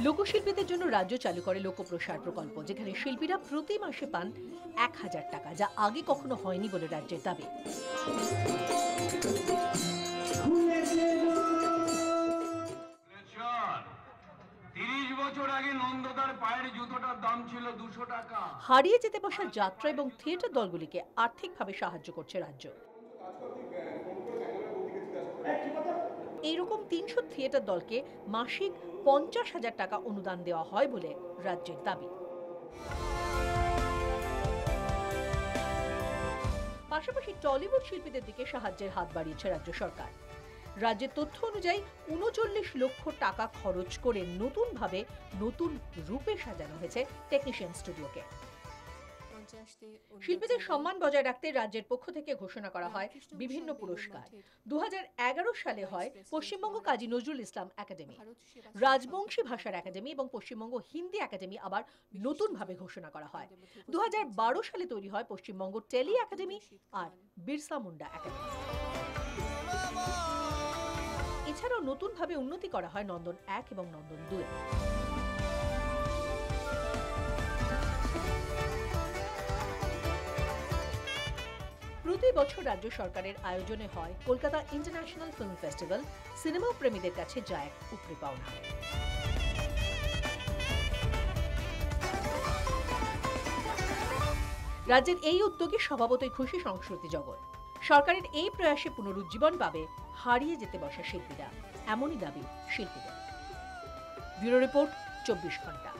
লোকশিল্পীদের জন্য রাজ্য চালু করে লোকপ্রসার প্রকল্প, যেখানে শিল্পীরা প্রতি মাসে পান 1000 টাকা, যা আগে কখনো হয়নি বলে রাজ্যের দাবি। 30 বছর আগে নন্দদার পায়ের জুতোটার দাম ছিল 200 টাকা। হারিয়ে যেতে বসা যাত্রা এবং থিয়েটার দলগুলিকে আর্থিকভাবে সাহায্য করছে রাজ্য। এইরকম 300 থিয়েটার দলকে মাসিক 50,000 টাকা অনুদান দেওয়া হয় বলে রাজ্যের দাবি। পাশাপাশি টলিউড শিল্পীদের দিকে সাহায্যের হাত বাড়িয়েছে রাজ্য সরকার। রাজ্যের তথ্য অনুযায়ী 39 লক্ষ টাকা খরচ করে নতুন রূপে সাজানো হয়েছে টেকনিশিয়ান স্টুডিওকে। শিল্পীদের সম্মান বজায় রাখতে রাজ্যের পক্ষ থেকে ঘোষণা করা হয় বিভিন্ন পুরস্কার। 2011 সালে হয় পশ্চিমবঙ্গ কাজী নজরুল ইসলাম একাডেমি, রাজবংশী ভাষার একাডেমি এবং পশ্চিমবঙ্গ হিন্দি একাডেমি আবার নতুনভাবে ঘোষণা করা হয়। 2012 সালে তৈরি হয় পশ্চিমবঙ্গ টেলি একাডেমি আর বিরসা মুন্ডা একাডেমি। এছাড়াও নতুনভাবে উন্নতি করা হয় নন্দন 1 এবং নন্দন 2। প্রতি বছর রাজ্য সরকারের আয়োজনে হয় Kolkata international film festival. Cinema প্রেমীদের কাছে যা এক উপরি পাওনা। রাজ্যের এই উদ্যোগে স্বভাবতই খুশি সংস্কৃতি জগৎ। সরকারের এই প্রয়াসে পুনরুজ্জীবন পাবে হারিয়ে যেতে বসা শিল্পীরা, এমনই দাবি শিল্পীদের। ব্যুরো রিপোর্ট, 24 ঘন্টা।